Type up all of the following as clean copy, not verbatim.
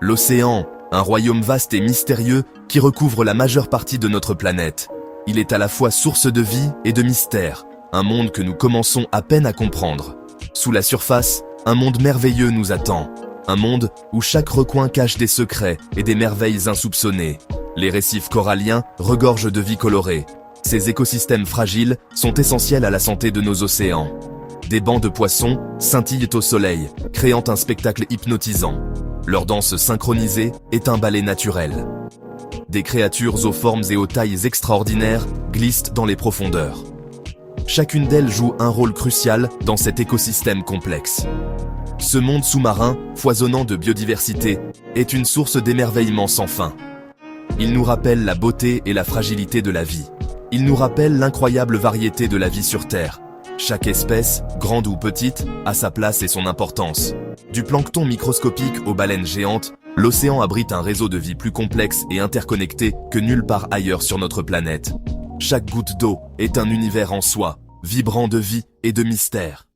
L'océan, un royaume vaste et mystérieux qui recouvre la majeure partie de notre planète. Il est à la fois source de vie et de mystère, un monde que nous commençons à peine à comprendre. Sous la surface, un monde merveilleux nous attend. Un monde où chaque recoin cache des secrets et des merveilles insoupçonnées. Les récifs coralliens regorgent de vie colorée. Ces écosystèmes fragiles sont essentiels à la santé de nos océans. Des bancs de poissons scintillent au soleil, créant un spectacle hypnotisant. Leur danse synchronisée est un ballet naturel. Des créatures aux formes et aux tailles extraordinaires glissent dans les profondeurs. Chacune d'elles joue un rôle crucial dans cet écosystème complexe. Ce monde sous-marin, foisonnant de biodiversité, est une source d'émerveillement sans fin. Il nous rappelle la beauté et la fragilité de la vie. Il nous rappelle l'incroyable variété de la vie sur Terre. Chaque espèce, grande ou petite, a sa place et son importance. Du plancton microscopique aux baleines géantes, l'océan abrite un réseau de vie plus complexe et interconnecté que nulle part ailleurs sur notre planète. Chaque goutte d'eau est un univers en soi, vibrant de vie et de mystère.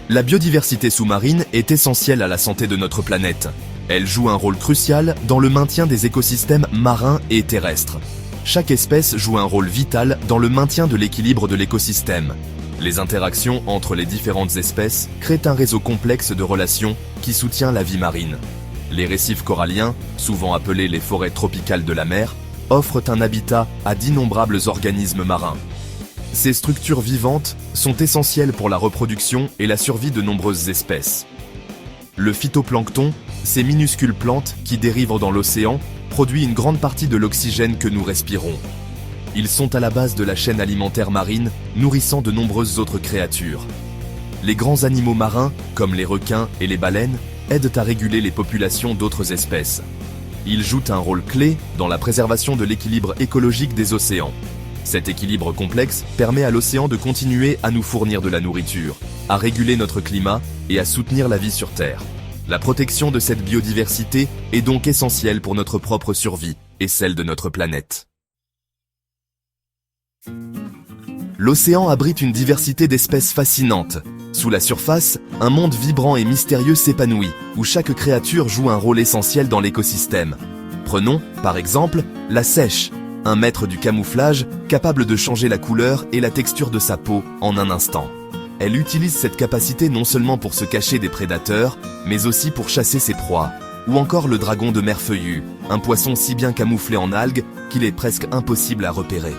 La biodiversité sous-marine est essentielle à la santé de notre planète. Elle joue un rôle crucial dans le maintien des écosystèmes marins et terrestres. Chaque espèce joue un rôle vital dans le maintien de l'équilibre de l'écosystème. Les interactions entre les différentes espèces créent un réseau complexe de relations qui soutient la vie marine. Les récifs coralliens, souvent appelés les forêts tropicales de la mer, offrent un habitat à d'innombrables organismes marins. Ces structures vivantes sont essentielles pour la reproduction et la survie de nombreuses espèces. Le phytoplancton, ces minuscules plantes qui dérivent dans l'océan, produit une grande partie de l'oxygène que nous respirons. Ils sont à la base de la chaîne alimentaire marine, nourrissant de nombreuses autres créatures. Les grands animaux marins, comme les requins et les baleines, aident à réguler les populations d'autres espèces. Ils jouent un rôle clé dans la préservation de l'équilibre écologique des océans. Cet équilibre complexe permet à l'océan de continuer à nous fournir de la nourriture, à réguler notre climat et à soutenir la vie sur Terre. La protection de cette biodiversité est donc essentielle pour notre propre survie et celle de notre planète. L'océan abrite une diversité d'espèces fascinantes. Sous la surface, un monde vibrant et mystérieux s'épanouit, où chaque créature joue un rôle essentiel dans l'écosystème. Prenons, par exemple, la seiche, un maître du camouflage capable de changer la couleur et la texture de sa peau en un instant. Elle utilise cette capacité non seulement pour se cacher des prédateurs, mais aussi pour chasser ses proies. Ou encore le dragon de mer feuillue, un poisson si bien camouflé en algues qu'il est presque impossible à repérer.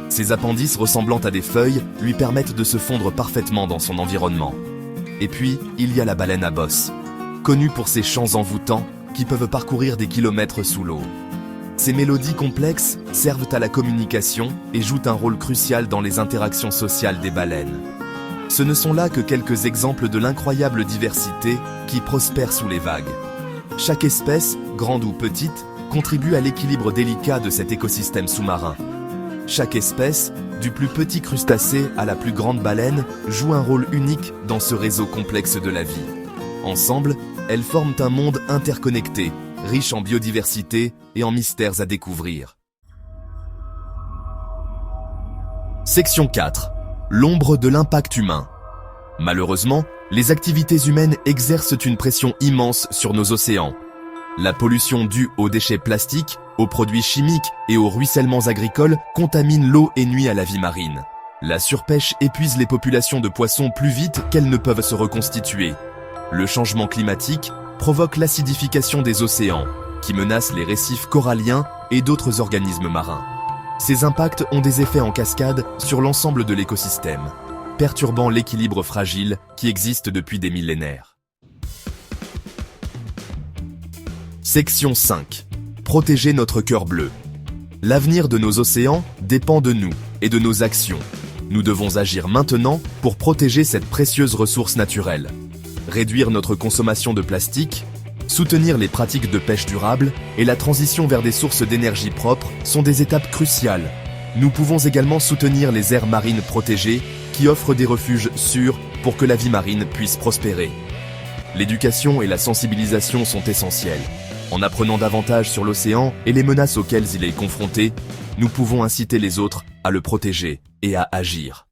Ses appendices ressemblant à des feuilles lui permettent de se fondre parfaitement dans son environnement. Et puis, il y a la baleine à bosse, connue pour ses chants envoûtants qui peuvent parcourir des kilomètres sous l'eau. Ces mélodies complexes servent à la communication et jouent un rôle crucial dans les interactions sociales des baleines. Ce ne sont là que quelques exemples de l'incroyable diversité qui prospère sous les vagues. Chaque espèce, grande ou petite, contribue à l'équilibre délicat de cet écosystème sous-marin. Chaque espèce, du plus petit crustacé à la plus grande baleine, joue un rôle unique dans ce réseau complexe de la vie. Ensemble, elles forment un monde interconnecté, riche en biodiversité et en mystères à découvrir. Section 4. L'ombre de l'impact humain. Malheureusement, les activités humaines exercent une pression immense sur nos océans. La pollution due aux déchets plastiques, aux produits chimiques et aux ruissellements agricoles contamine l'eau et nuit à la vie marine. La surpêche épuise les populations de poissons plus vite qu'elles ne peuvent se reconstituer. Le changement climatique provoque l'acidification des océans, qui menace les récifs coralliens et d'autres organismes marins. Ces impacts ont des effets en cascade sur l'ensemble de l'écosystème, perturbant l'équilibre fragile qui existe depuis des millénaires. Section 5. Protéger notre cœur bleu. L'avenir de nos océans dépend de nous et de nos actions. Nous devons agir maintenant pour protéger cette précieuse ressource naturelle. Réduire notre consommation de plastique, soutenir les pratiques de pêche durable et la transition vers des sources d'énergie propres sont des étapes cruciales. Nous pouvons également soutenir les aires marines protégées qui offrent des refuges sûrs pour que la vie marine puisse prospérer. L'éducation et la sensibilisation sont essentielles. En apprenant davantage sur l'océan et les menaces auxquelles il est confronté, nous pouvons inciter les autres à le protéger et à agir.